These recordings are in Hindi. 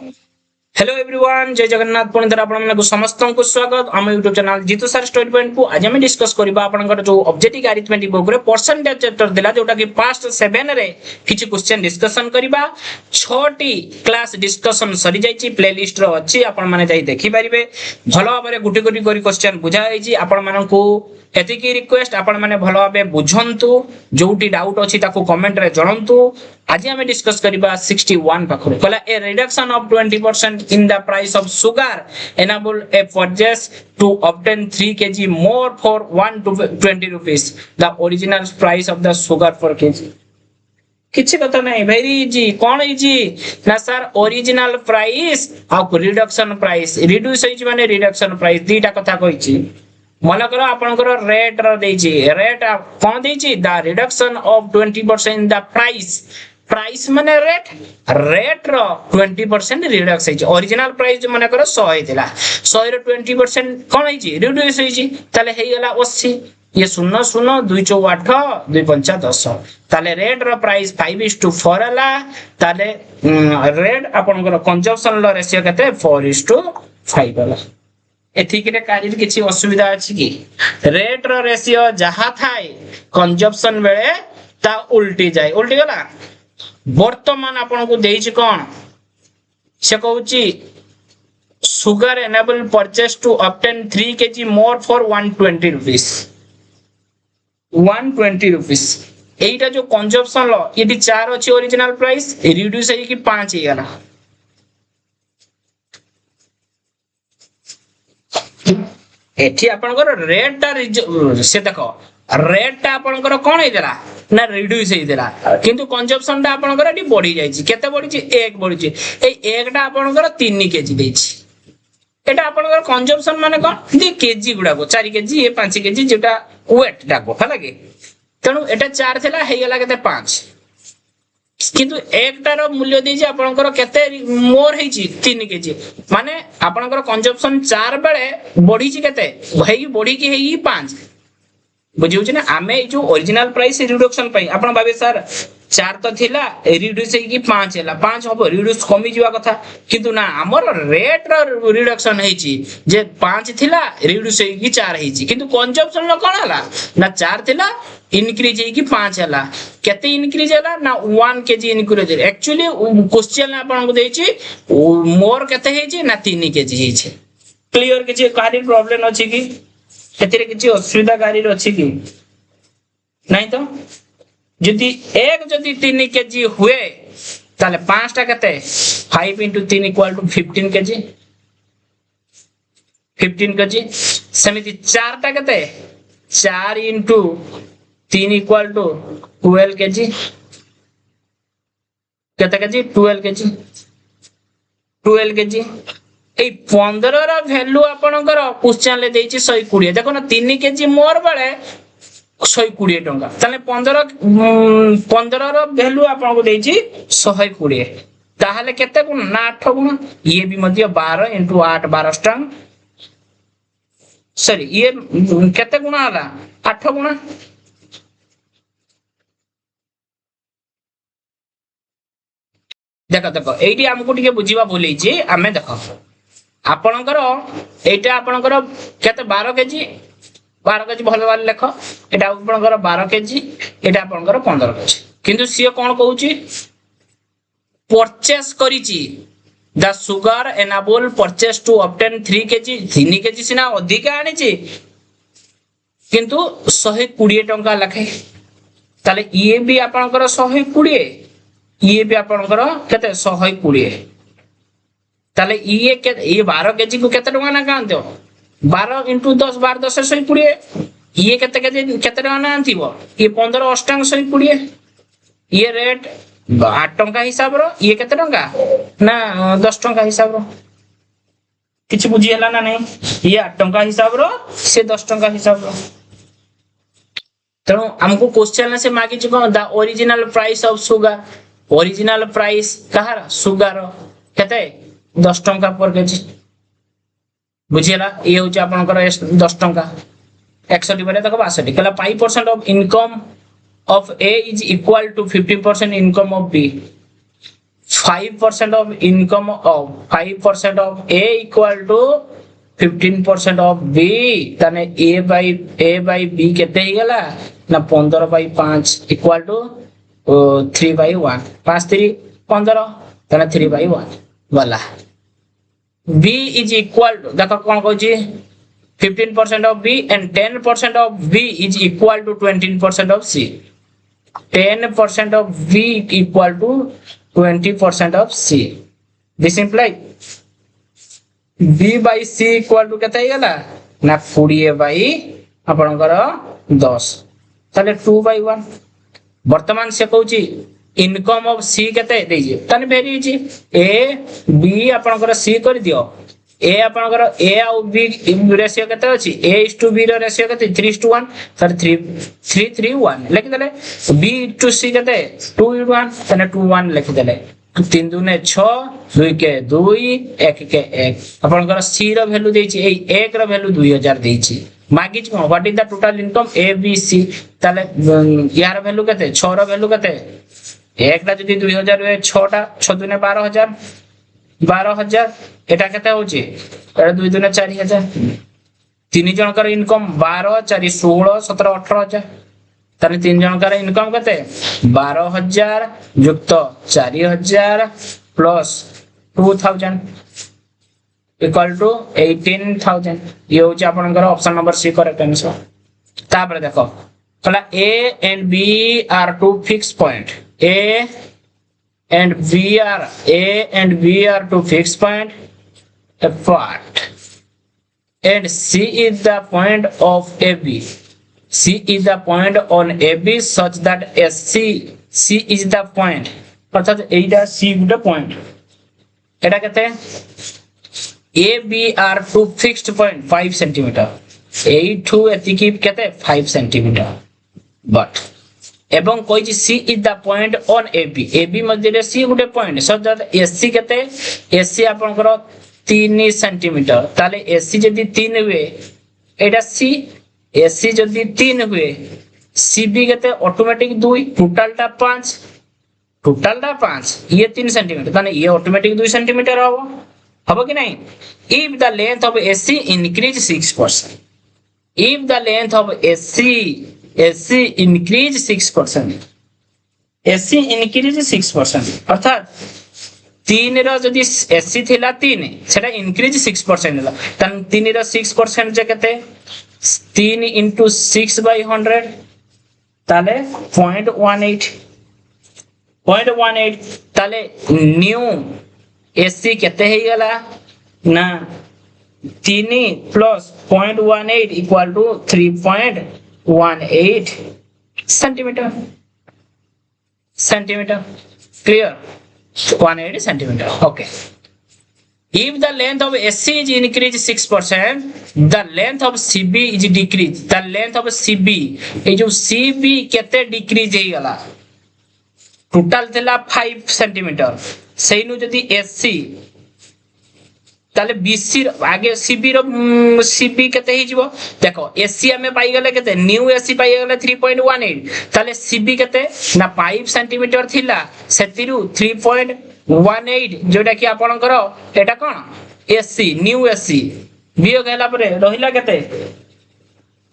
हेलो एवरीवन, जय जगन्नाथ। पुणी थर आपको समस्त को स्वागत आम YouTube channel Jeetu sir story point को। आज हम डिस्कस करबा आपनकर जो ऑब्जेक्टिव अरिथमेटिक बुक रे परसेंटेज चैप्टर दिला जोटा कि पास्ट 7 रे किछि क्वेश्चन डिस्कशन करबा। 6टी क्लास डिस्कशन सरी जाईची, प्लेलिस्ट रो अछि, आपन माने जाई देखि परिबे। भलो भाबरे गुटी गुटी करी क्वेश्चन बुझा आइची। आपन मानकू एतिकी रिक्वेस्ट, आपण माने भलो भाबे बुझंतु, जोटी डाउट अछि ताको कमेंट रे जणंतु। आज हम डिस्कस करबा 61 पाखरो कहला ए reduction of 20% in the price of sugar enable a purchase to obtain 3 kg more for 1 to 20 rupees the original price of the sugar for kg। किछि कथा नहीं, वेरी इजी। कोन इजी ना सर, ओरिजिनल प्राइस आ रिडक्शन प्राइस। रिड्यूस होइछ माने रिडक्शन प्राइस, दीटा कथा कहिछि। मन करो आपनकर रेट रो देछि, रेट कोन देछि the reduction of 20% in the price. Price माने रेट, रेट रो 20% रिडक्स होइछ। ओरिजिनल प्राइस मन करो 100 हेतिला, 100 रो 20% कोन होइछि रिड्यूस होइछि, ताले हेइ गेला 80। ये 0 0 2 4 8 2 5 10, ताले रेट रो प्राइस 5:4 हला। ताले रेट आपनकर कंजम्पशन लो रेशियो केते 4:5 हला। एथिक रे कारिर किछि असुविधा अछि कि रेट रो रेशियो जहा थाए कंजम्पशन बेले ता उल्टी जाय, उल्टी गला। वर्तमान आपन को देइछि कोन से कहउछि sugar enable purchase to obtain 3 kg more for 120 rupees। 120 rupees एटा जो कंजम्पशन लो यदि 4 अछि ओरिजिनल प्राइस, रिड्यूस है कि 5 हे गला। एठी आपनकर रेट ता से देखो, रेट ता आपनकर कोन हे देला ना रिड्यूस हे देला, किंतु कंजम्पशन ता आपनकर एठी बढ़ी जाईछि। केते बढ़िछि 1 बढ़िछि। ए 1 ता आपनकर 3 केजी देछि। एटा आपनकर कंजम्पशन माने कोन दि केजी गुडा को 4 केजी, ए 5 केजी जेटा वेट डाको हला के। तणु एटा 4 थिला हे गेला केते 5, किंतु एकटार मूल्य देछि आपनकर केते मोर हेछि 3 केजी। माने आपनकर कंजम्पशन 4 बेले बढ़िछि केते हेइ बढ़ी कि हेइ 5। बुझिउ छी ना, आमे जो ओरिजिनल प्राइस रिडक्शन पई आपण भाबे सर 4 तो थिला रिड्यूस हे कि 5 हैला, 5 हबो रिड्यूस कमी जिवा कथा, किंतु ना हमर रेट रो रिडक्शन हेछि जे 5 थिला रिड्यूस हे कि 4 हेछि, किंतु कंजम्पशन लो कोन हला ना 4 थिला इंक्रीज हे कि 5 हला। केते इंक्रीज हला ना 1 केजी इंक्रीज। एक्चुअली क्वेश्चन आपण को देछि मोर केते हेछि ना 3 केजी हेछि। क्लियर किछि कारी प्रॉब्लम अछि कि एतिरे किछि असुविधा कारी अछि कि नहीं? तो जदि एक जदि 3 केजी हुए ताले 5 टा केते 5 * 3 = 15 केजी। 15 केजी समिति 4 टा केते 4 * 3 = 12 केजी। केते केजी 12 केजी। 12 केजी ए 15 रा वैल्यू आपनकर क्वेश्चन ले देछि 120। देखो ना 3 केजी मोर बेले 120 टंका, ताले 15 रो वैल्यू आपन को देछि 120। ताहाले केते गुण ना 8 गुण। ये भी मध्य 12 * 8 12 स्टंग, सॉरी ये केते गुण हला 8 गुण। देखो देखो एठी हमको टिके बुझिबा बोलै छी। हमें देखो आपनकर एटा आपनकर केते 12 केजी। 12 केजी भलो वाले लेखो, एटा आपनकर 12 केजी, एटा आपनकर 15 केजी। किंतु सिए कोन कहूची परचेस करिची the sugar enable purchase to obtain 3 KG. 3 KG सिना अधिक आनिची किंतु 120 टंका लखे। ताले ये भी आपनकर 120, ये भी आपनकर केते 120। ताले ये 12 केजी को केते टंका ना कांतो 12 * 10 12 10 120। ये केते केजी केते टंका ना आंथिबो ये 15 अष्टांग 120। ये रेट 8 टंका हिसाब रो, ये केते टंका ना 10 टंका हिसाब रो। किछ बुझी हला ना नहीं? ये 8 टंका हिसाब रो, से 10 टंका हिसाब रो। तणु हमको क्वेश्चन से मागी छ the original price of sugar. Original price Kahar sugar केते 10 टंका पर केजी। बुझिला ये होची आपनकर 10 टंका। 61 बेले देखो 62 कहला 5% of income of A is equal to 50% income of B। 5% of income of 5% of A equal to 15% of B ताने A by B केते ही गला ना 15/5 equal to 3/1 5 3 15 ताने 3/1 वाला B is equal to देखो कौन कहूची 15% of B and 10% of B is equal to 20% of C 10% of B equal to 20% of C this implies B by C equal to केते गला ना 20 by आपनकर 10 ताले 2/1 वर्तमान से कहूची इनकम ऑफ सी केते देजी तने भेरी छी ए बी आपनकर सी कर दियो ए आपनकर ए आ बी रेशियो केते अछि a to b रो रेशियो केते 3:1 सर 3:1 लिख देले b to c केते 2:1 तने 2:1 लिख देले 3 दुने 6 2 के 2 1 के 1 आपनकर c रो वैल्यू देछि ए 1 रो वैल्यू 2000 देछि मागिच को what is the total income a b c ताले यार वैल्यू केते 6 रो वैल्यू केते एकटा जदी 2000 हुए 6टा 6 दुने 12000 एटा केते होची एटा 2 दुने 4000 तीन जनकर इनकम 12 4 16 17 18000 ताने तीन जनकर इनकम केते 12000 युक्त 4000 प्लस 2000 इक्वल टू 18000 ये होची आपनकर option number C correct answer तापर देखो कला A and B are two fixed point A and B are two fixed point apart and C is the point of AB C is the point on AB such that C is the point अर्थात एटा C गुटे point एटा केते A B are two fixed point 5 cm A2 एतिकी केते 5 cm but एवं कोई C is the point on AB AB मध्ये रे सी गुटे पॉइंट सो दैट AC केते AC आपनकर 3 सेंटीमीटर ताले AC जदी 3 हुए एटा C AC जदी 3 हुए CB केते ऑटोमेटिक 2 टोटलटा 5 ये 3 सेंटीमीटर ताने ये ऑटोमेटिक 2 सेंटीमीटर हबो कि नहीं if the length of AC increase 6% if the length of AC increase 6% AC increase 6% अर्थात 3 रो जदी AC थिला 3 सेटा इंक्रीज 6% हला तन 3 रो 6% जे केते 3 into 6/100 ताले 0.18 ताले न्यू AC केते हे गला ना 3 plus 0.18 equal to 3.18 centimeter clear 180 centimeter okay if the length of AC is increased 6% the length of CB is decreased the length of CB ए जो CB केते डिक्रीज हे गला टोटल थिला 5 सेंटीमीटर सेनु जदी AC ताले BC आगे CB रो CB केते हे जिवो देखो AC हमें पाई गेले केते न्यू AC पाई गेले 3.18 ताले CB केते ना 5 सेंटीमीटर थिला सेतिरु 3.18 जोटा कि आपनकर एटा कोन AC न्यू AC बियो गेला परे रहिला केते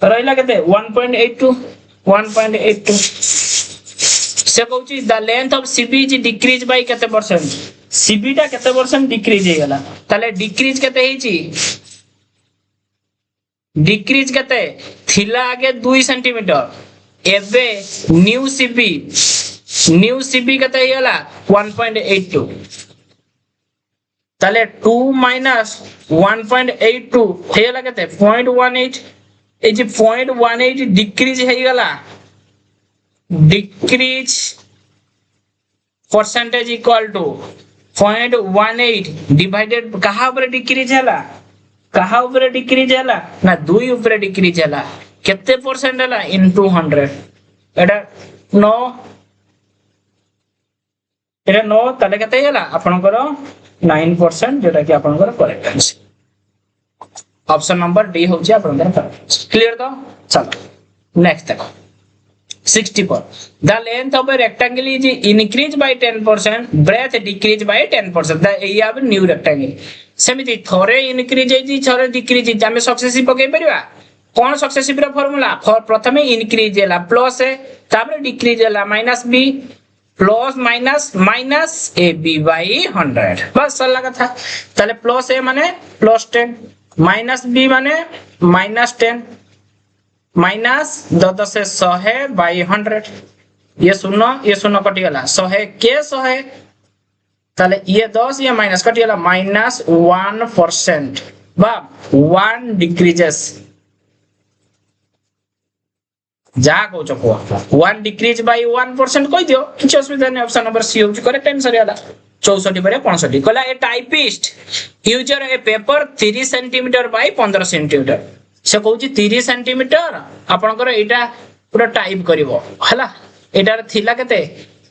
1.82 से कहूची the length of CB is decrease by केते परसेंट CB टा केते परसेंट डिक्रीज हे गेला ताले डिक्रीज केते हेची डिक्रीज केते थिला आगे 2 सेंटीमीटर एबे न्यू CB केते हे गेला 1.82 ताले 2 minus 1.82 हे गेला केते 0.18 ए जे 0.18 डिक्रीज हे गेला decrease percentage equal to 0.18 divided कहा ऊपर डिक्रीज हला ना 2 ऊपर डिक्रीज हला केते परसेंट हला into 100 एटा 9 ताले केते हला आपनकर 9% जेटा कि आपनकर correct answer option number D होची आपनकर करेक्ट क्लियर तो चलो नेक्स्ट देखो 60 पर the length of a rectangle is increased by 10% breadth decreased by 10% the area of new rectangle सेमिति थोरे increase है थोरे decrease है हमें सक्सेसिव पके परिबा कोन सक्सेसिव रा फार्मूला प्रथमे increase हैला प्लस है तापर decrease हैला minus b plus minus minus ab by 100 बस सरला कथा ताले प्लस a माने प्लस 10 माइनस b माने माइनस 10 माइनस 10 से 100 बाई 100 ये शून्य कटि गला 100 के 100 ताले ये 10 ये माइनस कटि गला माइनस 1% बा 1 डिक्रीजेस जा को चको 1 डिक्रीज बाय 1% कहि दियो किछ असुविधा नै ऑप्शन नंबर सी होची करेक्ट आंसर याला 64 पर 65 कहला a typist user a paper 30 centimetre by 15 centimetre से कहूँ 30 सेंटीमीटर आपनकर एटा पूरा टाइप करिवो हला एटार थिला केते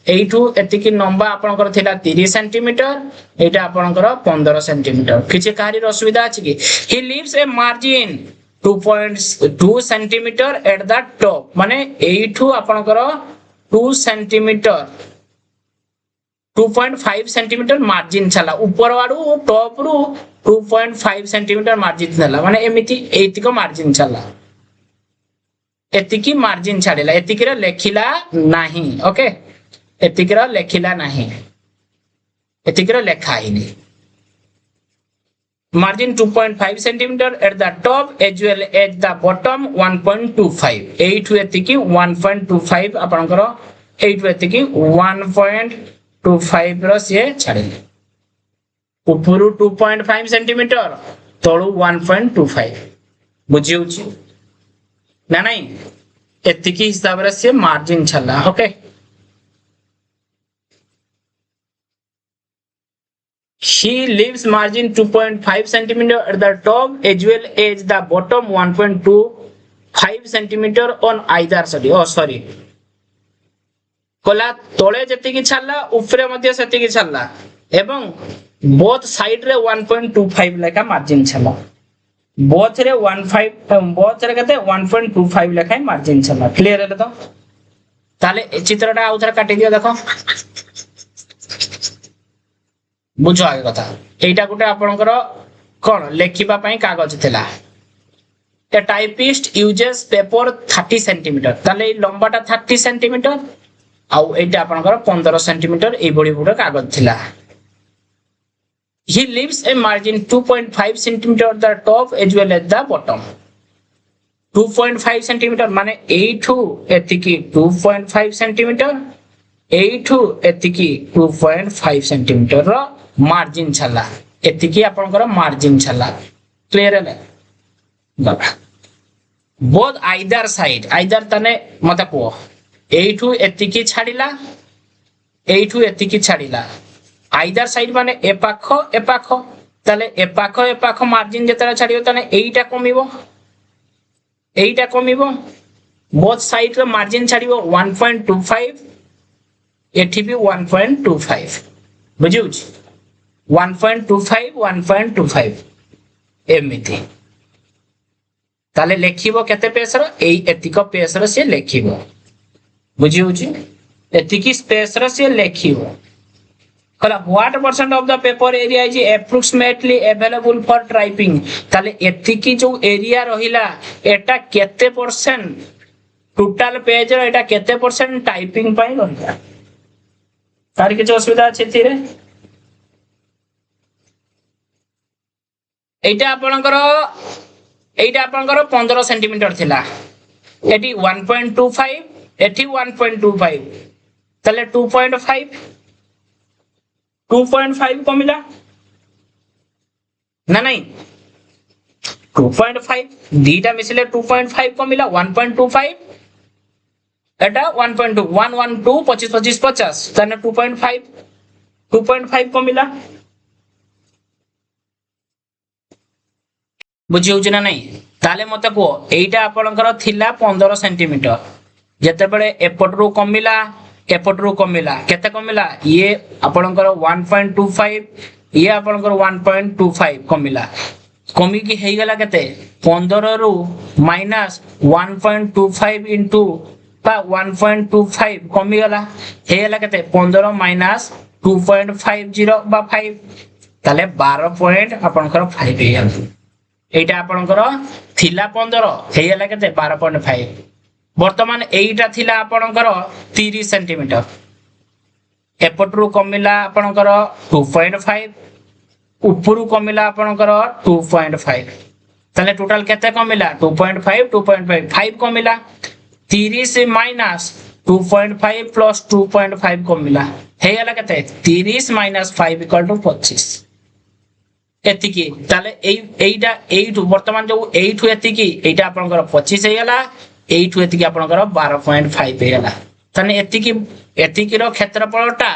एठू एतिकी लंबा आपनकर थिला 30 सेंटीमीटर एटा आपनकर 15 सेंटीमीटर किछि कारी असुविधा अछि कि he leaves a margin 2.2 centimetre at the top माने एठू आपनकर 2 सेंटीमीटर 2.5 सेंटीमीटर मार्जिन छला ऊपर वाडू टॉप रु 2.5 सेंटीमीटर मार्जिन छला माने एमिति एतिको मार्जिन छला एतिकी मार्जिन छाडेला एतिकीरा लेखिला नाही ओके एतिकीरा लेखिला नाही एतिकीरा लेखाइनी margin 2.5 centimeter at the top as well as the bottom 1.25 8 एतिकी 1.25 आपनकर 8 एतिकी 1.25 रो से छाडेले ऊपरू 2.5 सेंटीमीटर तळू 1.25 बुझी होची ना नहीं एतिकी हिसाब रे से मार्जिन छला okay She leaves margin 2.5 centimeter at the top as well as the bottom 1.25 centimeter on either side. Oh sorry. Cola तोले जति की छल्ला ऊपरे मध्य सति की छल्ला एवं both side रे 1.25 लेखा मार्जिन छल्ला both रे 15 both रे कते 1.25 लेखा मार्जिन छल्ला क्लियर है तो ताले चित्रटा आउथरा काटि दियो देखो बुझो आगे कथा एटा गुटे आपनकर कोन लेखिबा पई कागज थिला ए टाइपिस्ट यूजेस पेपर 30 सेंटीमीटर ताले लंबाटा 30 सेंटीमीटर आउ एटा आपनकर 15 सेंटीमीटर ए बडी बडी कागज थिला he leaves a margin 2.5 centimeter at the top as well as the bottom 2.5 centimetre माने एठू एतिकी 2.5 सेंटीमीटर एठू एतिकी 2.5 सेंटीमीटर रो मार्जिन छला एतिकी आपनकर मार्जिन छला क्लियर है बाबा बोथ आइदर साइड आइदर तने मते को एठू एतिकी छाडिला एठू एतिकी छाडिला आइदर साइड माने ए पाखो तले ए पाखो मार्जिन जेतरा छाडियो तने एइटा कमिवो बोथ साइड रो मार्जिन छाडियो 1.25 एठी भी 1.25 बुझिउ 1.25 एमिति ताले लेखिबो केते पेसर एई एतिको पेसर से लेखिबो बुझिउ एतिकी स्पेसर से लेखिबो कला what percent of the paper area is approximately available for typing ताले एतिकी जो एरिया रहिला एटा केते परसेंट टोटल पेज रो एटा केते परसेंट टाइपिंग पई रहिला तार के जो सुविधा अछि थिरे एटा आपनकर 15 सेंटीमीटर थिला एटी 1.25 एटी 1.25 तले 2.5 कमिला ना नहीं 2.5 दीटा मिसले 2.5 कमिला 1.25 एटा 1.2 112 25 50 तने 2.5 कमिला बुझिउ ना नहीं ताले मते को एटा आपनकर थिला 15 सेंटीमीटर जते बेले एपटरू कमिला केते कमिला ये आपनकर 1.25 ये आपनकर 1.25 कमिला कमी की हेई गला केते 15 रु माइनस 1.25 इनटू बा 1.25 कमी गला हे हला केते 15 माइनस 2.50 बा 5 ताले 12 पॉइंट आपनकर 5 हे गला एटा आपनकर थिला 15 हे हला केते 12.5 वर्तमान एटा थिला आपनकर 30 सेंटीमीटर एपटरू कमिला आपनकर 2.5 उपरु कमिला आपनकर 2.5 ताले टोटल केते कमिला 2.5 5 कमिला 30 माइनस 2.5 प्लस 2.5 कमिला हे गला केते 30 माइनस 5 इक्वल टू 25 एतिकी ताले एइटा एइटु वर्तमान जो एइटु एतिकी एइटा आपनकर 25 हे गला एइटु एतिकी आपनकर 12.5 हे गला तने एतिकी रो क्षेत्रफलटा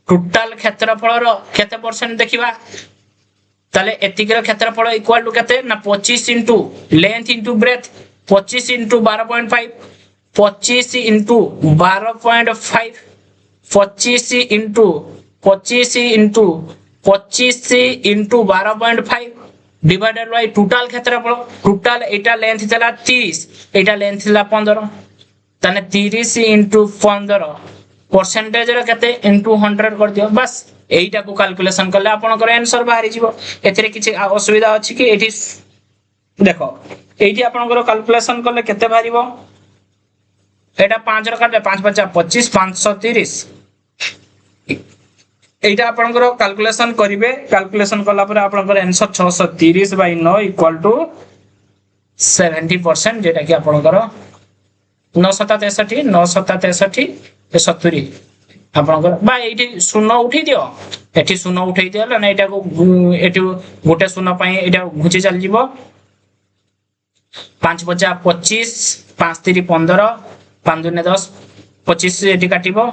टोटल क्षेत्रफल रो केते परसेंट देखिबा ताले एतिकी रो क्षेत्रफल इक्वल टू केते ना 25 into length into breadth 25 into 12.5 25 into 12.5 25 into 25 into 25 into 12.5 divided by total क्षेत्रफल टोटल एटा लेंथ थला 30 एटा लेंथ थला 15 तने 30 इनटू 15 परसेंटेज रो केते इनटू 100 कर दियो बस एइटा को कैलकुलेशन करले आपनकर आंसर बाहरी जीवो एथिरे किछि असुविधा अछि कि एठी देखो एइठी आपनकर कैलकुलेशन करले केते बाहरीबो एटा 5 रो काटे 5 50 25 530 एइटा आपनकर कैलकुलेशन करिवे कैलकुलेशन करला पर आपनकर आंसर 630 बाय 9 इक्वल टू 70% जेटा कि आपनकर 963 963 70 आपनकर बा एठी शून्य उठी दियो एठी शून्य उठै दियो ना एटा को एठी गोटे शून्य पई एटा घुची चल जीवो 5 50 25 5 3 15 5 2 10 25 एठी काटिबो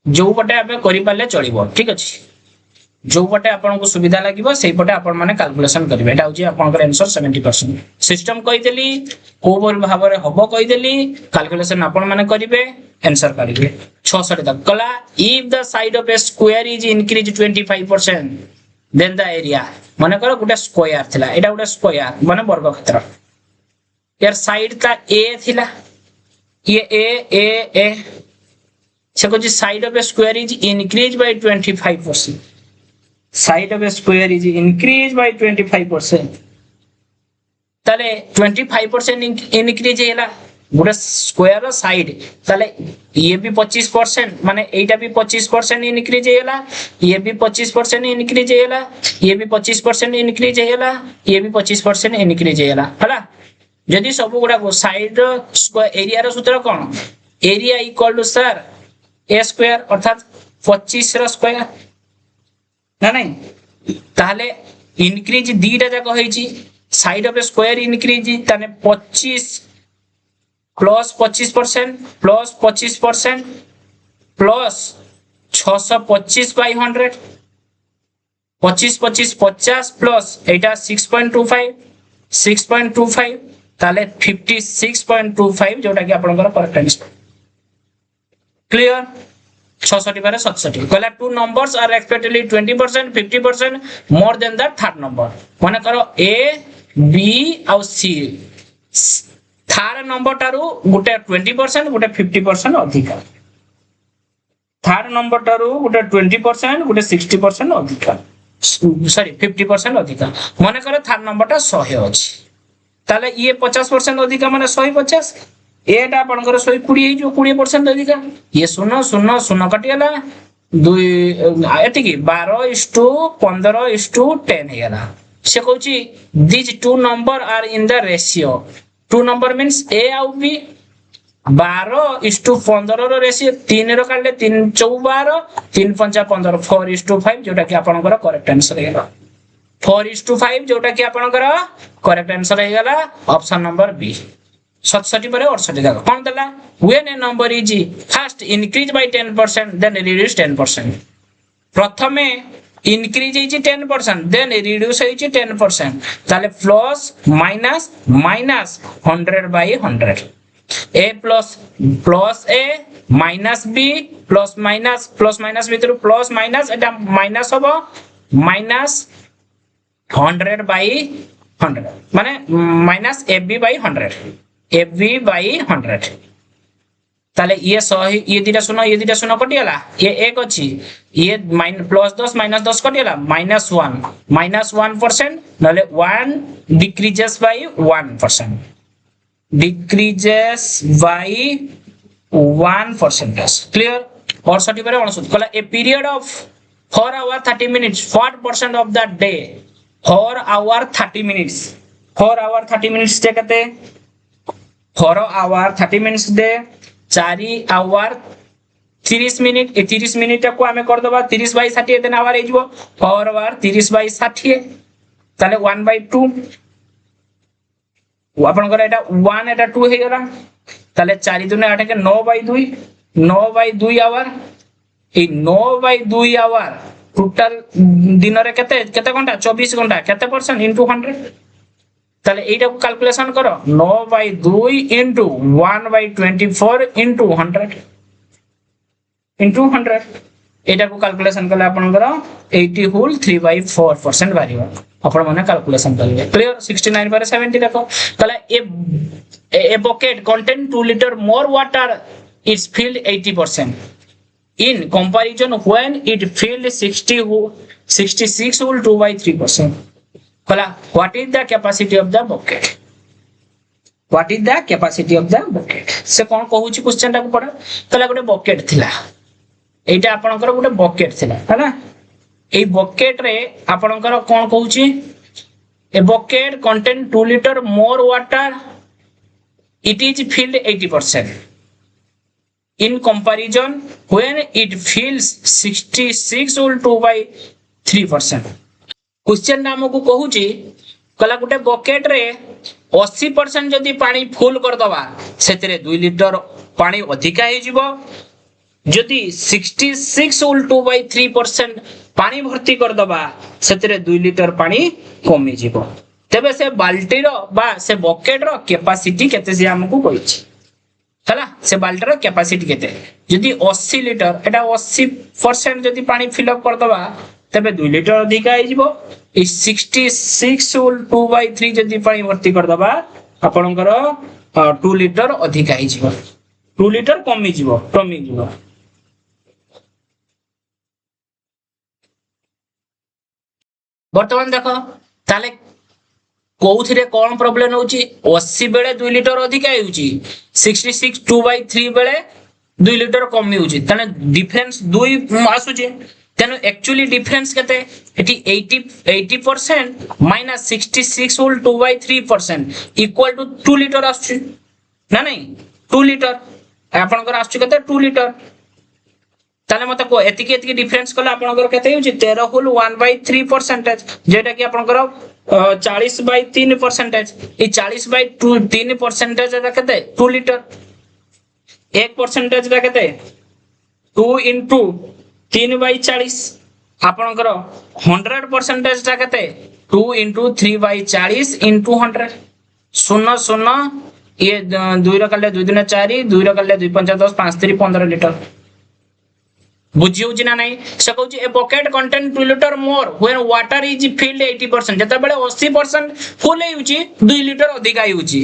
जो पटे आपे करि पाले चलिबो ठीक अछि जो पटे आपन को सुविधा लागिबो सेही पटे आपन माने कैलकुलेशन करिवे एटा होची आपनकर आंसर 70% सिस्टम कहि देली को बर भाबरे हबो कहि देली कैलकुलेशन आपन माने करिवे आंसर करिवे 66 तक कला if the side of a square is increase 25% then the area माने करो गुटे स्क्वायर थिला एटा गुटे स्क्वायर माने वर्ग क्षेत्र यार साइड ता ए थिला ये ए से को side of a square is increase by 25% side of a square is increase by 25% ताले 25% इंक्रीज हैला गुटे स्क्वायर रो साइड ताले ये भी 25% माने एटा भी 25% इंक्रीज हैला ये भी 25% इंक्रीज हैला ये भी 25% इंक्रीज हैला ये भी 25% इंक्रीज हैला हला जदी सब गुडा को साइड स्क्वायर एरिया रो सूत्र कोन area equal to sir a square अर्थात 25 रो स्क्वायर ना नहीं ताले इंक्रीज दीटा जाक होईची side of a square increase ताने 25 plus 25% plus 25% plus 625 by 100 25 25 50 plus एटा 6.25 6.25 ताले 56.25 जोटा कि आपनकर करेक्ट आंसर क्लियर 66 बारे 67 कहला two numbers are expectedly 20% 50% more than the third number माने करो ए बी और सी थर्ड नंबर टारू गुटे 20% गुटे 50% अधिक थर्ड नंबर टारू गुटे 20% गुटे 60% अधिक सॉरी 50% अधिक माने करो थर्ड नंबर टा 100 अछि ताले ये 50% अधिक माने 150 एटा आपनकर 120 हे जो 20% अधिक ये 0 0 0 कटियला 2 एति की 12:15:10 हे गला से कहूची these two number are in the ratio two number means a और b 12:15 रो रेशियो 3 रो काले 3 14 3 5 15 4:5 जोटा कि आपनकर करेक्ट आंसर हे गला 4:5 जोटा कि आपनकर करेक्ट आंसर हे गला ऑप्शन नंबर बी 67 पर 68 तक कोन दला when a number is first increase by 10% then reduce 10% प्रथमे increase is 10% then reduce is 10% ताले plus minus minus 100 by 100 a plus plus a minus b plus minus भितर प्लस माइनस एटा माइनस होबो माइनस 100 by 100 माने minus ab by 100 AB by 100 ताले ये 100 ये दिटा शून्य कटिगला ये 1 अछि ये +10 -10 कटिगला -1% नले 1 decreases by 1% decreases by 1% clear और 60 पर 69 कला a period of 4 hours 30 minutes 4% of the day 4 hours 30 minutes 4 hours 30 minutes दे कते 4 hours 30 minutes दे 4 hours 30 मिनिट ए 30 मिनिट को हमें कर दबा 30 बाय 60 एतन आवर हे जबो 4 hours 30 बाय 60 ताले 1/2 आपन कर एटा 1 एटा 2 हे गला ताले 4 दुने 8 के 9/2 आवर ए 9/2 आवर टोटल दिन रे केते घंटा 24 घंटा केते परसेंट इनटू 100 ताले एटा को कैलकुलेशन करो 9/2 इनटू 1/24 इनटू 100 एटा को कैलकुलेशन करले आपन करो 80 होल 3/4% बारिबो आपण माने कैलकुलेशन करिवे क्लियर 69 पर 70 देखो ताले ए bucket contain 2 liter more water is filled 80% in comparison when it filled 66 whole 2/3% kala what is the capacity of the bucket से कोन कहूची क्वेश्चन टा को पढा कला गोटे बकेट थिला एटा आपनकर गोटे बकेट थिला हैना ए बकेट रे आपनकर कोन कहूची a bucket contain 2 liter more water it is filled 80% in comparison when it fills 66 whole 2/3% question नाम को कहूची कला गोटे बकेट रे 80% जदी पानी फुल कर दबा सेतरे 2 liter पानी अधिका हे जिवो जदी 66 whole 2/3% पानी भर्ती कर दबा सेतरे 2 liter पानी कमी जिवो तबे से बाल्टी रो बा से बकेट रो कैपेसिटी केते से हमकु कहिछि हला से बाल्टी रो कैपेसिटी केते जदी 80 लीटर एटा 80% जदी पानी फिल अप कर दबा तबे 2 liter अधिका हे जिवो ए 66 whole 2/3 जदी पानी भर्ती कर दबा आपनकर 2 liter अधिका हे जिवो 2 liter कमी जिवो वर्तमान देखो ताले कोउथिरे कोन प्रॉब्लम होउची 80 बेले 2 liter अधिका हेउची 66 2/3 बेले 2 liter कमी होउची तने डिफरेंस 2 आसुची तने एक्चुअली डिफरेंस केते एटी 80% minus 66 whole 2/3% equal to 2 liter आसुची ना नहीं 2 liter आपनकर आसुची केते 2 liter ताले मते को एतिकी डिफरेंस कला आपनकर केते होउची 13 होल 1/3% जेटा कि आपनकर 40/3% ए 40/3% एटा केते 2 liter 1% एटा केते 2 into 3/40 आपनकर 100% एटा केते 2 into 3/40 into 100 शून्य शून्य ये 2 रो कले 2 दुने 4 2 रो कले 2 5 10 5 3 15 liter बुझी होची ना नहीं से कहूची a bucket contain 2 liter more when water is filled 80% जता बेले 80% फुल हेउची 2 liter अधिका हेउची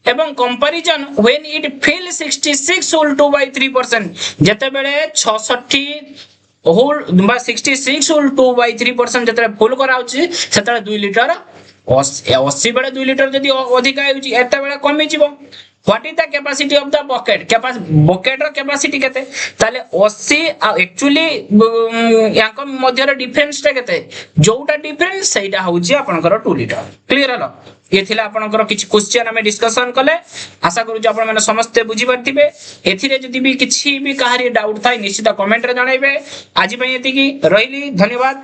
एवं comparison when it fill 66 whole 2/3% जता बेले 66 होल बा 66 होल 2/3% जता फुल कराउची सेता 2 liter 80 बेले 2 liter जदी अधिका हेउची एता बेले कमी जिवो What is the capacity of the bucket? Bucket row capacity केते ताले 80 एक्चुअली याको मध्य रो डिफरेंस ता केते जोटा डिफरेंस सेटा होउची आपनकर 2 liter क्लियर हलो ये थिला आपनकर किछ क्वेश्चन हमें डिस्कशन कले आशा करू जे आपन माने समस्त बुझी परथिबे एथिरे जदी भी किछि भी कहारी डाउट थाई निश्चित कमेंट रे जणाइबे आज पई एतिकी रहिली धन्यवाद।